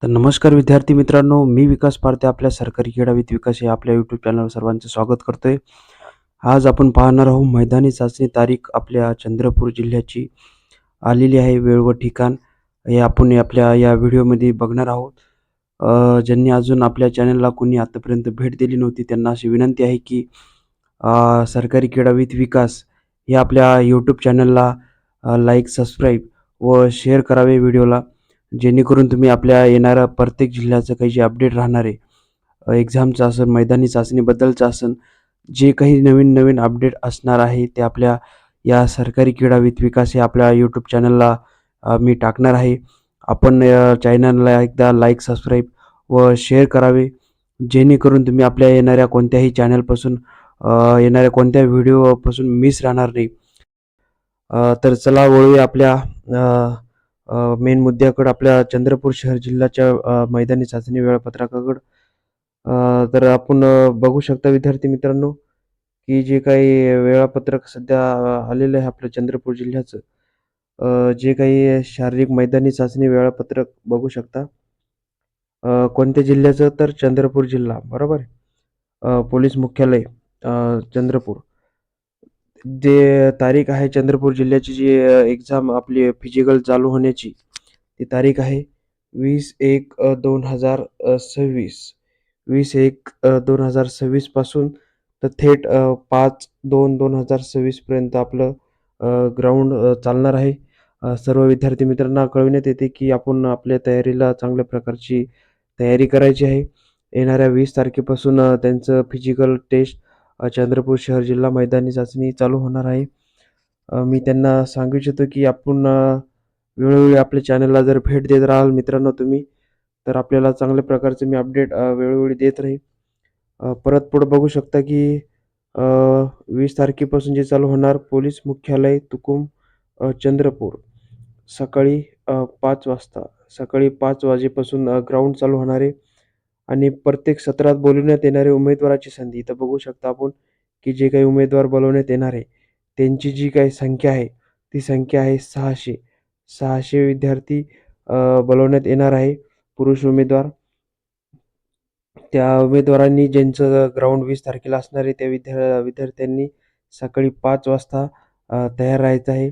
तर नमस्कार विद्यार्थी मित्रांनो, मी विकास पारते आपल्या सरकारी क्रीडा विथ विकास या आपल्या यूट्यूब चॅनलवर सर्वांचं स्वागत करतोय. आज आपण पाहणार आहोत मैदानी चाचणी तारीख आपल्या चंद्रपूर जिल्ह्याची आलेली आहे. वेळ व ठिकाण हे आपण आपल्या या व्हिडिओमध्ये बघणार आहोत. ज्यांनी अजून आपल्या चॅनलला कोणी आतापर्यंत भेट दिली नव्हती त्यांना अशी विनंती आहे की सरकारी क्रीडा विथ विकास हे आपल्या यूट्यूब चॅनलला लाईक, सबस्क्राईब व शेअर करावे व्हिडिओला. जेणेकरून तुम्ही आपल्या येणाऱ्या प्रत्येक जिल्ह्याचं काही जे अपडेट राहणार आहे, एक्झामचं असेल, मैदानी चाचणीबद्दलचं असेल, जे काही नवीन अपडेट असणार आहे ते आपल्या या सरकारी क्रीडा विथ विकास हे आपल्या यूट्यूब चॅनलला मी टाकणार आहे. आपण चॅनलला एकदा लाईक, सबस्क्राईब व शेअर करावे. जेणेकरून तुम्ही आपल्या येणाऱ्या कोणत्याही चॅनलपासून येणाऱ्या कोणत्या व्हिडिओपासून मिस राहणार नाही. तर चला वळूया आपल्या मेन मुद्द्याकडे, आपल्या चंद्रपूर शहर जिल्ह्याच्या मैदानी चाचणी वेळापत्रकाकडे. तर आपण बघू शकता विद्यार्थी मित्रांनो, की जे काही वेळापत्रक सध्या आलेलं आहे आपल्या चंद्रपूर जिल्ह्याचं. जे काही शारीरिक मैदानी चाचणी वेळापत्रक बघू शकता. कोणत्या जिल्ह्याचं? तर चंद्रपूर जिल्हा, बरोबर. पोलीस मुख्यालय चंद्रपूर. जे तारीख आहे चंद्रपूर जिल्ह्याची, जी एक्झाम आपली फिजिकल चालू होण्याची ती तारीख आहे 20/1/2026. 20/1/2026 पासून तर थेट 5/2/2026 पर्यंत आपलं ग्राउंड चालणार आहे. सर्व विद्यार्थी मित्रांना कळविण्यात येते की आपण आपल्या तयारीला चांगल्या प्रकारची तयारी करायची आहे. येणाऱ्या 20 तारखेपासून त्यांचं फिजिकल टेस्ट चंद्रपूर शहर जिल्हा मैदानी चाचणी चालू होणार आहे. मी त्यांना सांगू इच्छितो की आपण वेळोवेळी आपल्या चॅनलला जर भेट देत राहाल मित्रांनो तुम्ही, तर आपल्याला चांगल्या प्रकारचे मी अपडेट वेळोवेळी देत राहील. परत पुढे बघू शकता की 20 तारखेपासून जे चालू होणार, पोलीस मुख्यालय तुकुम चंद्रपूर, सकाळी 5 वाजता. सकाळी 5 वाजेपासून ग्राउंड चालू होणार आहे. आणि प्रत्येक सत्रात बोलवण्यात येणारे उमेदवाराची संधी इथं बघू शकता आपण, की जे काही उमेदवार बोलवण्यात येणार आहे त्यांची जी काही संख्या आहे ती संख्या आहे 600. 600 विद्यार्थी बोलवण्यात येणार आहे, पुरुष उमेदवार. त्या उमेदवारांनी ज्यांचं ग्राउंड 20 तारखेला असणार आहे त्या विद्यार्थ्यांनी सकाळी 5 वाजता तयार राहायचं आहे.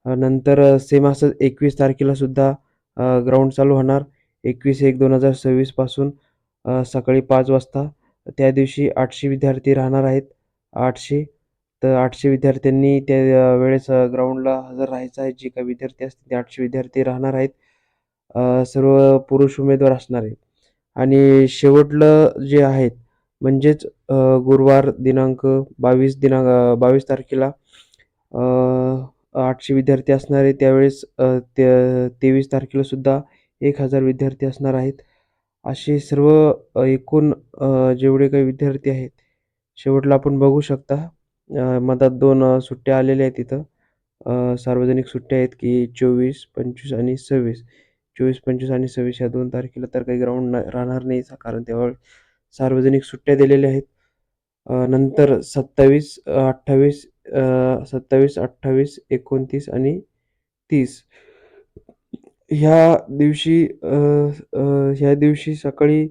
नंतर सेम असं 21 तारखेला सुद्धा ग्राउंड चालू होणार. 21/1/2026 पासून सकाळी 5 वाजता. त्या दिवशी 800 विद्यार्थी राहणार आहेत. 800. तर 800 विद्यार्थ्यांनी त्या वेळेस ग्राउंडला हजर राहायचं आहे. जे काही विद्यार्थी असतील ते 800 विद्यार्थी राहणार आहेत. सर्व पुरुष उमेदवार असणार आहेत. आणि शेवटलं जे आहेत म्हणजेच गुरुवार दिनांक 22 तारखेला 800 विद्यार्थी असणार आहे. त्यावेळेस 23 तारखेला सुद्धा 1000 विद्यार्थी असणार आहेत. असे सर्व एकूण जेवढे काही विद्यार्थी आहेत, शेवटला आपण बघू शकता. मधात 2 सुट्ट्या आलेल्या आहेत तिथं. सार्वजनिक सुट्ट्या आहेत की 24, 25 आणि 26. 24, 25 आणि 26 या 2 तारखेला तर काही ग्राउंड राहणार नाही, कारण तेव्हा सार्वजनिक सुट्ट्या दिलेल्या आहेत. नंतर 27, 28, 27, 28, 29 आणि 30 ह्या दिवशी सकाळी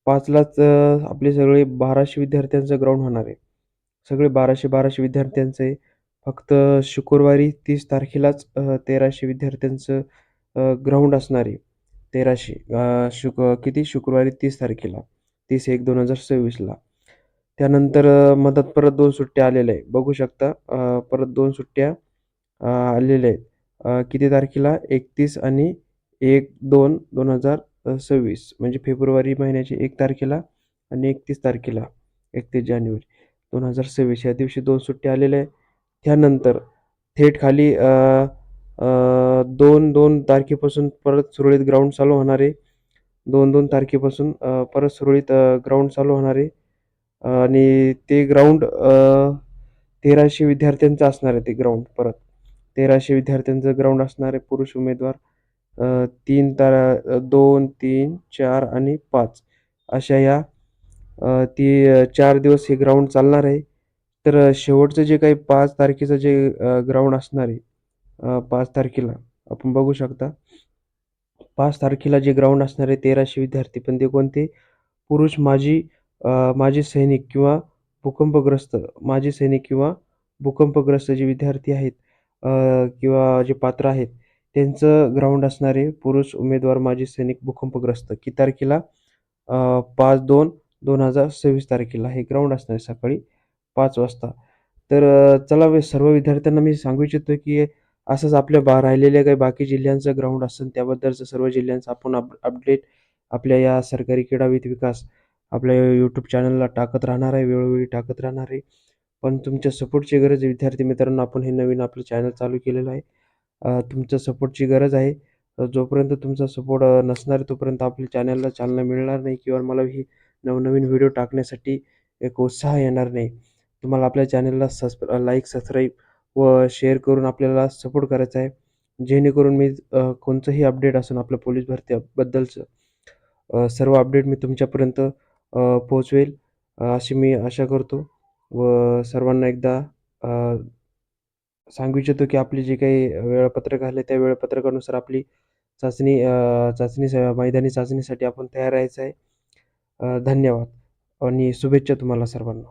5लाच आपले सगळे 1200 विद्यार्थ्यांचं ग्राउंड होणार आहे. सगळे 1200 विद्यार्थ्यांचं आहे. फक्त शुक्रवारी 30 तारखेलाच 1300 विद्यार्थ्यांचं ग्राउंड असणार आहे. 1300 किती शुक्रवारी 30 तारखेला, 30/1/2026ला. त्यानंतर मधात परत 2 सुट्ट्या आलेल्या आहे. बघू शकता परत 2 सुट्ट्या आलेल्या आहेत. किती तारखेला? 31 आणि 1/2/2026 म्हणजे फेब्रुवारी महिन्याची 1 तारखेला आणि 31 तारखेला, 31 जानेवारी 2026 या दिवशी 2 सुट्ट्या आलेल्या आहेत. त्यानंतर थेट खाली 2 तारखेपासून परत सुरळीत ग्राउंड चालू होणार आहे. 2 तारखेपासून परत सुरळीत ग्राउंड चालू होणार आहे. आणि ते ग्राउंड 1300 विद्यार्थ्यांचं असणार आहे. ते ग्राउंड परत 1300 विद्यार्थ्यांचं ग्राउंड असणार आहे. पुरुष उमेदवार 2, 3, 4 आणि 5 अशा या 4 दिवस हे ग्राउंड चालणार आहे. तर शेवटचं जे काही 5 तारखेचं जे ग्राउंड असणार आहे, 5 तारखेला आपण बघू शकता. 5 तारखेला जे ग्राउंड असणार आहे 1300 विद्यार्थी, पण ते कोणते? पुरुष माजी सैनिक किंवा भूकंपग्रस्त माजी सैनिक किंवा भूकंपग्रस्त जे विद्यार्थी आहेत अ, किंवा जे पात्र आहेत, त्यांचं ग्राउंड असणार आहे. पुरुष उमेदवार माजी सैनिक भूकंपग्रस्त. किती तारखेला? 5/2/2026 तारखेला हे ग्राउंड असणार आहे सकाळी 5 वाजता. तर चला सर्व विद्यार्थ्यांना मी सांगू इच्छितो, की असंच आपल्या राहिलेल्या काही बाकी जिल्ह्यांचं ग्राउंड असेल त्याबद्दलचं सर्व जिल्ह्यांचं आपण अपडेट आपल्या या सरकारी क्रीडा विकास आपल्या यूट्यूब चॅनलला टाकत राहणार आहे, वेळोवेळी टाकत राहणार आहे. पण तुमच्या सपोर्टची गरज आहे विद्यार्थी मित्रांनो. आपण हे नवीन आपलं चॅनल चालू केलेलं आहे. तुमच्या सपोर्टची गरज आहे. जोपर्यंत तुमचा सपोर्ट नसणार तोपर्यंत आपल्या चॅनलला चालना मिळणार नाही किंवा मला ही नवनवीन व्हिडिओ टाकण्यासाठी एक उत्साह येणार नाही. तुम्हाला आपल्या चॅनलला लाईक, सबस्क्राईब व शेअर करून आपल्याला सपोर्ट करायचा आहे. जेणेकरून मी कोणचंही अपडेट असेल आपल्या पोलीस भरतीबद्दलचं सर्व अपडेट मी तुमच्यापर्यंत पोहोचवेल अशी मी आशा करतो व सर्वांना एकदा अ, सांगू इच्छितो की आपली जी काही वेळापत्रक आले त्या वेळापत्रकानुसार आपली मैदानी चाचणीसाठी आपण तयार राहायचं आहे. धन्यवाद आणि शुभेच्छा तुम्हाला सर्वांना.